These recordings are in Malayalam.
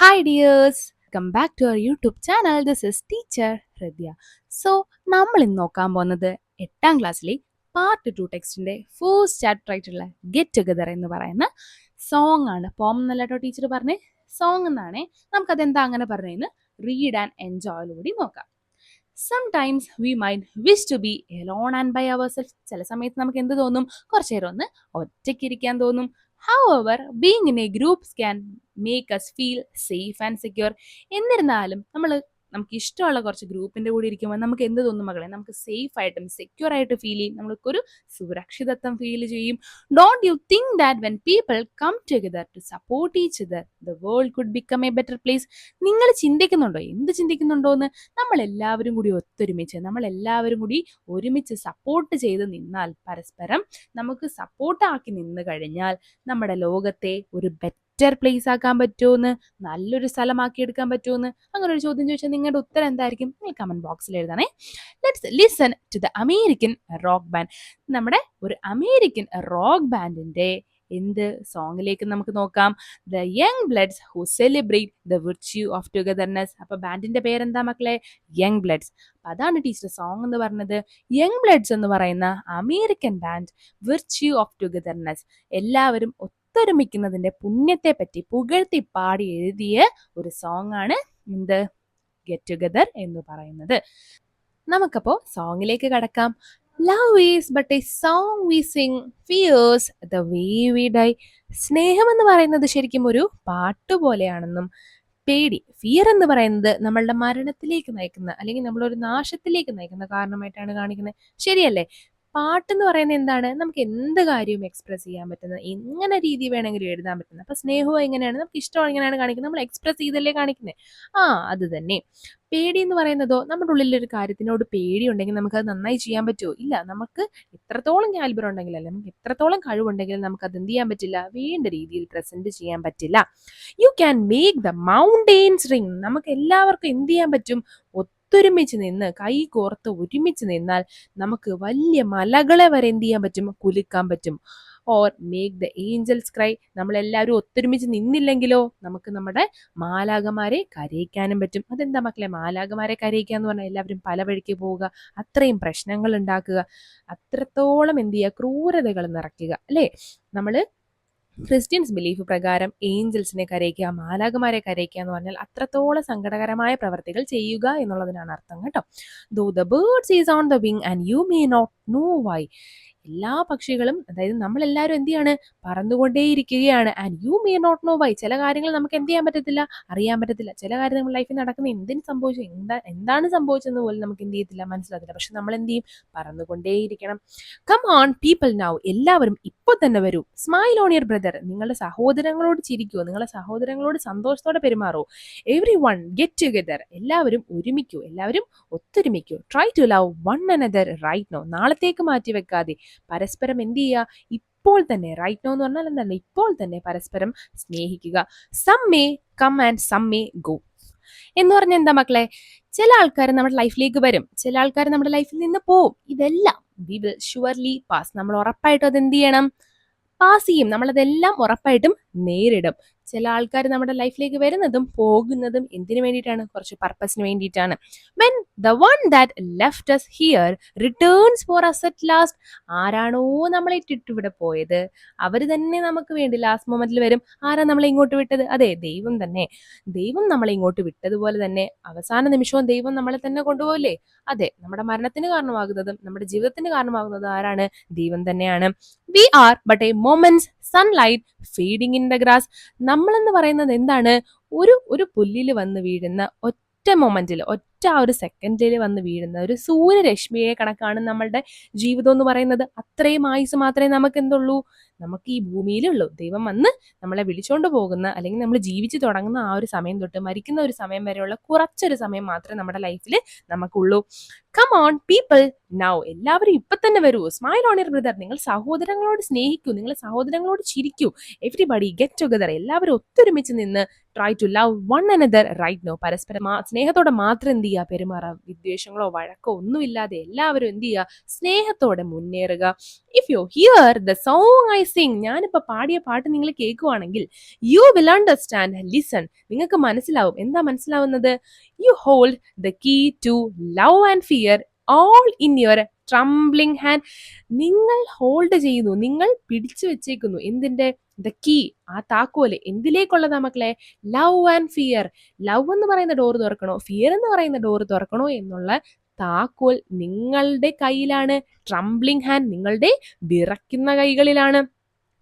Hi dears, welcome back to our YouTube channel. This is teacher Hridya. So, നമ്മൾ ഇന്ന് നോക്കാൻ പോകുന്നത് 8ാം ക്ലാസ്സിലെ പാർട്ട് 2 ടെക്സ്റ്റിന്റെ ഫസ്റ്റ് ചാപ്റ്റർ ആയിട്ടുള്ള ഗെറ്റ് ടുഗദർ എന്ന് പറയുന്ന സോങ് ആണ്. പോം എന്നല്ല കേട്ടോ ടീച്ചർ പറഞ്ഞേ, സോങ് എന്നാണേ. നമുക്കതെന്താ അങ്ങനെ പറഞ്ഞതെന്ന് റീഡ് ആൻഡ് എൻജോയിലൂടെ നോക്കാം. Sometimes we mind wish to be alone and by our self. ചില സമയത്ത് നമുക്ക് എന്ത് തോന്നും, കുറച്ചു നേരം ഒന്ന് ഒറ്റയ്ക്ക് ഇരിക്കാൻ തോന്നും. However, being in a group can make us feel safe and secure. എന്നിരുന്നാലും നമുക്ക് ഇഷ്ടമുള്ള കുറച്ച് ഗ്രൂപ്പിന്റെ കൂടെ ഇരിക്കുമ്പോൾ നമുക്ക് എന്ത് തോന്നും മകളെ, നമുക്ക് സേഫ് ആയിട്ടും സെക്യൂർ ആയിട്ട് ഫീൽ ചെയ്യും, നമുക്കൊരു സുരക്ഷിതത്വം ഫീൽ ചെയ്യും. Don't you think that when people come together to support each other the world could become a better place? നിങ്ങൾ ചിന്തിക്കുന്നുണ്ടോ, എന്ത് ചിന്തിക്കുന്നുണ്ടോ എന്ന്? നമ്മളെല്ലാവരും കൂടി ഒത്തൊരുമിച്ച്, നമ്മളെല്ലാവരും കൂടി ഒരുമിച്ച് സപ്പോർട്ട് ചെയ്ത് നിന്നാൽ, പരസ്പരം നമുക്ക് സപ്പോർട്ടാക്കി നിന്ന് കഴിഞ്ഞാൽ നമ്മുടെ ലോകത്തെ ഒരു ബെറ്റർ പ്ലേസ് ആക്കാൻ പറ്റുമെന്ന്, നല്ലൊരു സ്ഥലമാക്കി എടുക്കാൻ പറ്റുമെന്ന്, അങ്ങനെ ഒരു ചോദ്യം ചോദിച്ചാൽ നിങ്ങളുടെ ഉത്തരം എന്തായിരിക്കും? നിങ്ങൾ കമന്റ് ബോക്സിൽ എഴുതണേ. Let's listen to the American rock band. നമ്മുടെ ഒരു അമേരിക്കൻ റോക്ക് ബാൻഡിന്റെ എന്ത് സോങ്ങിലേക്ക് നമുക്ക് നോക്കാം. The young bloods who celebrate the virtue of togetherness. അപ്പൊ ബാൻഡിന്റെ പേരെന്താ മക്കളെ? Young bloods. അതാണ് ടീച്ചർ സോങ് എന്ന് പറഞ്ഞത്. യങ് ബ്ലഡ്സ് എന്ന് പറയുന്ന American band virtue of togetherness, എല്ലാവരും ഒത്തൊരുമിക്കുന്നതിന്റെ പുണ്യത്തെ പറ്റി പുകഴ്ത്തി പാടി എഴുതിയ ഒരു സോങ് ആണ് എന്ത്? ഗെറ്റ് ടുഗദർ എന്ന് പറയുന്നത്. നമുക്കപ്പോ സോങ്ങിലേക്ക് കടക്കാം. Love is but A song V Singh, fears the way we dye. സ്നേഹം എന്ന് പറയുന്നത് ശരിക്കും ഒരു പാട്ട് പോലെയാണെന്നും, പേടി, ഫിയർ എന്ന് പറയുന്നത് നമ്മളുടെ മരണത്തിലേക്ക് നയിക്കുന്ന, അല്ലെങ്കിൽ നമ്മളൊരു നാശത്തിലേക്ക് നയിക്കുന്ന കാരണമായിട്ടാണ് കാണിക്കുന്നത്. ശരിയല്ലേ? പാട്ടെന്ന് പറയുന്നത് എന്താണ്? നമുക്ക് എന്ത് കാര്യവും എക്സ്പ്രസ് ചെയ്യാൻ പറ്റുന്ന, എങ്ങനെ രീതി വേണമെങ്കിലും എഴുതാൻ പറ്റുന്നത്. അപ്പൊ സ്നേഹവും എങ്ങനെയാണ്, നമുക്ക് ഇഷ്ടം എങ്ങനെയാണ് കാണിക്കുന്നത്? നമ്മൾ എക്സ്പ്രസ് ചെയ്തല്ലേ കാണിക്കുന്നത്. അത് തന്നെ. പേടി എന്ന് പറയുന്നതോ, നമ്മുടെ ഉള്ളിൽ ഒരു കാര്യത്തിനോട് പേടി ഉണ്ടെങ്കിൽ നമുക്ക് അത് നന്നായി ചെയ്യാൻ പറ്റുമോ? ഇല്ല. നമുക്ക് എത്രത്തോളം കാലിബർ ഉണ്ടെങ്കിൽ, അല്ലെ നമുക്ക് എത്രത്തോളം കഴിവുണ്ടെങ്കിലും നമുക്ക് അത് എന്ത് ചെയ്യാൻ പറ്റില്ല, വേണ്ട രീതിയിൽ പ്രസന്റ് ചെയ്യാൻ പറ്റില്ല. You can make the mountains ring. നമുക്ക് എല്ലാവർക്കും എന്ത് ചെയ്യാൻ പറ്റും? ഒത്തൊരുമിച്ച് നിന്ന്, കൈ കോർത്ത് ഒരുമിച്ച് നിന്നാൽ നമുക്ക് വലിയ മലകളെ വരെ എന്ത് ചെയ്യാൻ പറ്റും? കുലുക്കാൻ പറ്റും. Or make the Angeles cry. നമ്മളെല്ലാവരും ഒത്തൊരുമിച്ച് നിന്നില്ലെങ്കിലോ നമുക്ക് നമ്മുടെ മാലാകമാരെ കരയിക്കാനും പറ്റും. അതെന്താ മക്കളെ മാലാകമാരെ കരയിക്കുക എന്ന് പറഞ്ഞാൽ? എല്ലാവരും പല വഴിക്ക് പോവുക, അത്രയും പ്രശ്നങ്ങൾ ഉണ്ടാക്കുക, അത്രത്തോളം എന്ത് ചെയ്യുക, ക്രൂരതകൾ നിറയ്ക്കുക, അല്ലേ? നമ്മള് ക്രിസ്ത്യൻസ് ബിലീഫ് പ്രകാരം ഏഞ്ചൽസിനെ കരയിക്കുക, മാലാകമാരെ കരയിക്കുക എന്ന് പറഞ്ഞാൽ അത്രത്തോളം സങ്കടകരമായ പ്രവർത്തികൾ ചെയ്യുക എന്നുള്ളതിനാണ് അർത്ഥം കേട്ടോ. Though the birds is on the wing and you may not no Y. എല്ലാ പക്ഷികളും, അതായത് നമ്മളെല്ലാവരും എന്ത് ചെയ്യാണ്? പറന്നുകൊണ്ടേയിരിക്കുകയാണ്. And you may not no Y. ചില കാര്യങ്ങൾ നമുക്ക് എന്ത് ചെയ്യാൻ പറ്റത്തില്ല, അറിയാൻ പറ്റത്തില്ല. ചില കാര്യം നമ്മുടെ ലൈഫിൽ നടക്കുന്ന എന്തിന് സംഭവിച്ചു, എന്താണ് സംഭവിച്ചെന്ന് പോലും നമുക്ക് എന്ത് ചെയ്യത്തില്ല, മനസ്സിലാകത്തില്ല. പക്ഷെ നമ്മൾ എന്ത് ചെയ്യും? പറന്നുകൊണ്ടേയിരിക്കണം. Come on people now. എല്ലാവരും ഇപ്പോൾ തന്നെ വരൂ. Smile on your brother. നിങ്ങളുടെ സഹോദരങ്ങളോട് ചിരിക്കൂ, നിങ്ങളുടെ സഹോദരങ്ങളോട് സന്തോഷത്തോടെ പെരുമാറൂ. Every one get together. എല്ലാവരും ഒരുമിക്കൂ, എല്ലാവരും ഒത്തൊരുമിക്കൂ. Try to love one another right no. നാളത്തേക്ക് മാറ്റി വെക്കാതെ പരസ്പരം എന്ത് ചെയ്യുക? ഇപ്പോൾ തന്നെ. റൈറ്റ് നോ എന്ന് പറഞ്ഞാൽ എന്താണ്? ഇപ്പോൾ തന്നെ പരസ്പരം സ്നേഹിക്കുക. Some may come and some may go എന്ന് പറഞ്ഞാൽ എന്താ മക്കളെ? ചില ആൾക്കാർ നമ്മുടെ ലൈഫിലേക്ക് വരും, ചില ആൾക്കാർ നമ്മുടെ ലൈഫിൽ നിന്ന് പോവും. ഇതെല്ലാം വി വിൽ ഷുവർലി പാസ്. നമ്മൾ ഉറപ്പായിട്ടും അത് എന്ത് ചെയ്യണം? പാസ് ചെയ്യും. നമ്മളതെല്ലാം ഉറപ്പായിട്ടും നേരിടും. ചില ആൾക്കാർ നമ്മുടെ ലൈഫിലേക്ക് വരുന്നതും പോകുന്നതും എന്തിനു വേണ്ടിയിട്ടാണ്? കുറച്ച് പർപ്പസിന് വേണ്ടിയിട്ടാണ്. When the one that left us here returns four us at last. ആരാണോ നമ്മളെ ഇട്ടിട്ട് ഇവിടെ പോയത്, അവർ തന്നെ നമുക്ക് വേണ്ടി ലാസ്റ്റ് മൊമെന്റിൽ വരും. ആരാ നമ്മളെ ഇങ്ങോട്ട് വിട്ടത്? അതെ, ദൈവം തന്നെ. ദൈവം നമ്മളെ ഇങ്ങോട്ട് വിട്ടതുപോലെ തന്നെ അവസാന നിമിഷവും ദൈവം നമ്മളെ തന്നെ കൊണ്ടുപോകില്ലേ? അതെ, നമ്മുടെ മരണത്തിന് കാരണമാകുന്നതും നമ്മുടെ ജീവിതത്തിന് കാരണമാകുന്നതും ആരാണ്? ദൈവം തന്നെയാണ്. V R but A moments sunlight feeding in the grass. നമ്മളെന്ന് പറയുന്നത് എന്താണ്? ഒരു പുല്ലിൽ വന്ന് വീഴുന്ന ഒറ്റ മൊമെന്റിൽ, ഒറ്റ ഒരു സെക്കൻഡിൽ വന്ന് വീഴുന്ന ഒരു സൂര്യരശ്മിയെ കണക്കാണ് നമ്മളുടെ ജീവിതം എന്ന് പറയുന്നത്. അത്രയും ആയുസ് മാത്രമേ നമുക്ക് എന്തുള്ളൂ, നമുക്ക് ഈ ഭൂമിയിലുള്ളൂ. ദൈവം വന്ന് നമ്മളെ വിളിച്ചോണ്ട് പോകുന്ന, അല്ലെങ്കിൽ നമ്മൾ ജീവിച്ചു തുടങ്ങുന്ന ആ ഒരു സമയം തൊട്ട് മരിക്കുന്ന ഒരു സമയം വരെയുള്ള കുറച്ചൊരു സമയം മാത്രമേ നമ്മുടെ ലൈഫിൽ നമുക്കുള്ളൂ. Come on people now. എല്ലാവരും ഇപ്പൊ തന്നെ വരൂ. Smile on your brother. നിങ്ങൾ സഹോദരങ്ങളോട് സ്നേഹിക്കൂ, നിങ്ങൾ സഹോദരങ്ങളോട് ചിരിക്കൂ. Everybody get together. എല്ലാവരും ഒത്തൊരുമിച്ച് നിന്ന് try to love one another right no. പരസ്പരം സ്നേഹത്തോടെ മാത്രം എന്ത് ചെയ്യുക, പെരുമാറാം. വിദ്വേഷങ്ങളോ വഴക്കോ ഒന്നുമില്ലാതെ എല്ലാവരും എന്ത് ചെയ്യുക, സ്നേഹത്തോടെ മുന്നേറുക. If you here the song I Singh, ഞാനിപ്പോ പാടിയ പാട്ട് നിങ്ങൾ കേൾക്കുവാണെങ്കിൽ, യു വിൽ അണ്ടർസ്റ്റാൻഡ്, ലിസൺ, നിങ്ങൾക്ക് മനസ്സിലാവും. എന്താ മനസ്സിലാവുന്നത്? You hold the key to love and fear all in your trembling hand. നിങ്ങൾ ഹോൾഡ് ചെയ്യുന്നു, നിങ്ങൾ പിടിച്ചു വെച്ചേക്കുന്നു. എന്തിന്റെ? ദ കീ, ആ താക്കോല്. എന്തിലേക്കുള്ളതാ മക്കളെ? Love and fear. ലവ് എന്ന് പറയുന്ന ഡോർ തുറക്കണോ, ഫിയർ എന്ന് പറയുന്ന ഡോർ തുറക്കണോ എന്നുള്ള താക്കോൽ നിങ്ങളുടെ കയ്യിലാണ്. ട്രംബ്ലിംഗ് ഹാൻഡ്, നിങ്ങളുടെ വിറയ്ക്കുന്ന കൈകളിലാണ്.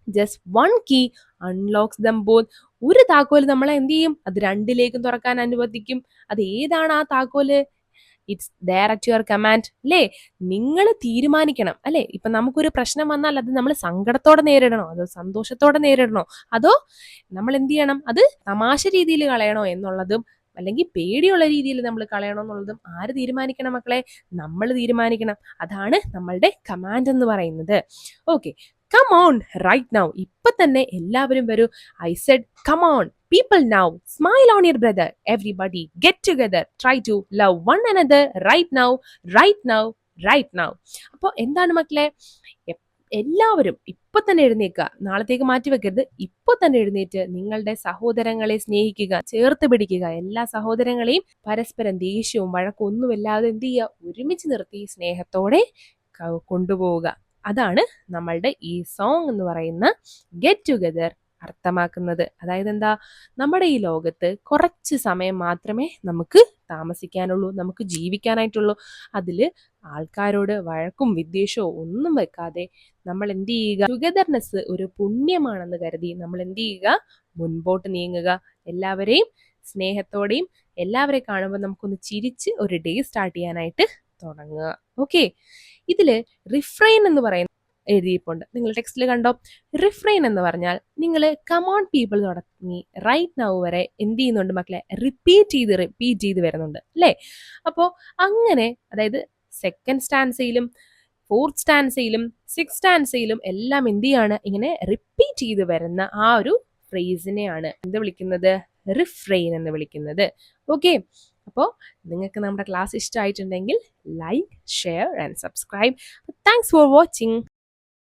Just one key unlocks dum both. ഒരു താക്കോല് നമ്മളെ എന്ത് ചെയ്യും? അത് രണ്ടിലേക്കും തുറക്കാൻ അനുവദിക്കും. അത് ഏതാണ് ആ താക്കോല്? It's there at your command. അല്ലേ? നിങ്ങൾ തീരുമാനിക്കണം. അല്ലെ? ഇപ്പൊ നമുക്കൊരു പ്രശ്നം വന്നാൽ അത് നമ്മൾ സങ്കടത്തോടെ നേരിടണോ, അതോ സന്തോഷത്തോടെ നേരിടണോ, അതോ നമ്മൾ എന്ത് ചെയ്യണം, അത് തമാശ രീതിയിൽ കളയണോ എന്നുള്ളതും, അല്ലെങ്കിൽ പേടിയുള്ള രീതിയിൽ നമ്മൾ കളയണോ എന്നുള്ളതും ആര് തീരുമാനിക്കണം മക്കളെ? നമ്മൾ തീരുമാനിക്കണം. അതാണ് നമ്മളുടെ കമാൻഡ് എന്ന് പറയുന്നത്. Okay, come on right now. ഇപ്പൊ തന്നെ എല്ലാവരും വരൂ. I said come on people now. Smile on your brother. Everybody get together. Try to love one another right now, right now, right now. അപ്പോൾ എന്താണ് മക്കളെ? എല്ലാവരും ഇപ്പൊ തന്നെ എഴുന്നേൽക്കുക. നാളത്തേക്ക് മാറ്റി വെക്കരുത്. ഇപ്പൊ തന്നെ എഴുന്നേറ്റ് നിങ്ങളുടെ സഹോദരങ്ങളെ സ്നേഹിക്കുക, ചേർത്ത് പിടിക്കുക. എല്ലാ സഹോദരങ്ങളെയും പരസ്പരം ദേഷ്യവും വഴക്കും ഒന്നുമില്ലാതെ എന്ത് ചെയ്യുക, ഒരുമിച്ച് നിർത്തി സ്നേഹത്തോടെ കൊണ്ടുപോവുക. അതാണ് നമ്മളുടെ ഈ സോങ് എന്ന് പറയുന്ന ഗെറ്റ് ടുഗദർ അർത്ഥമാക്കുന്നത്. അതായത് എന്താ? നമ്മുടെ ഈ ലോകത്ത് കുറച്ച് സമയം മാത്രമേ നമുക്ക് താമസിക്കാനുള്ളൂ, നമുക്ക് ജീവിക്കാനായിട്ടുള്ളൂ. അതില് ആൾക്കാരോട് വഴക്കും വിദ്വേഷവും ഒന്നും വെക്കാതെ നമ്മൾ എന്ത് ചെയ്യുക, ടുഗദർനെസ് ഒരു പുണ്യമാണെന്ന് കരുതി നമ്മൾ എന്ത് ചെയ്യുക, മുൻപോട്ട് നീങ്ങുക. എല്ലാവരെയും സ്നേഹത്തോടെയും എല്ലാവരെയും കാണുമ്പോൾ നമുക്കൊന്ന് ചിരിച്ച് ഒരു ഡേ സ്റ്റാർട്ട് ചെയ്യാനായിട്ട് തുടങ്ങുക. ഓക്കെ, ഇതില് റിഫ്രെയിൻ എന്ന് പറയുന്ന എഴുതിയിട്ടുണ്ട്. നിങ്ങൾ ടെക്സ്റ്റിൽ കണ്ടോ? റിഫ്രെയിൻ എന്ന് പറഞ്ഞാൽ നിങ്ങൾ കമോൺ പീപ്പിൾ തുടങ്ങി റൈറ്റ് നൗ വരെ എന്ത് ചെയ്യുന്നുണ്ട് മക്കളെ? റിപ്പീറ്റ് ചെയ്ത് വരുന്നുണ്ട് അല്ലേ? അപ്പോൾ അങ്ങനെ, അതായത് സെക്കൻഡ് സ്റ്റാൻസയിലും ഫോർത്ത് സ്റ്റാൻസയിലും സിക്സ് സ്റ്റാൻസയിലും എല്ലാം എന്ത് ചെയ്യാണ്, ഇങ്ങനെ റിപ്പീറ്റ് ചെയ്ത് വരുന്ന ആ ഒരു ഫ്രേസിനെയാണ് എന്ത് വിളിക്കുന്നത്? റിഫ്രെയിൻ എന്ന് വിളിക്കുന്നത്. ഓക്കെ, അപ്പോൾ നിങ്ങൾക്ക് നമ്മുടെ ക്ലാസ് ഇഷ്ടമായിട്ടുണ്ടെങ്കിൽ like, share and subscribe. Thanks for watching.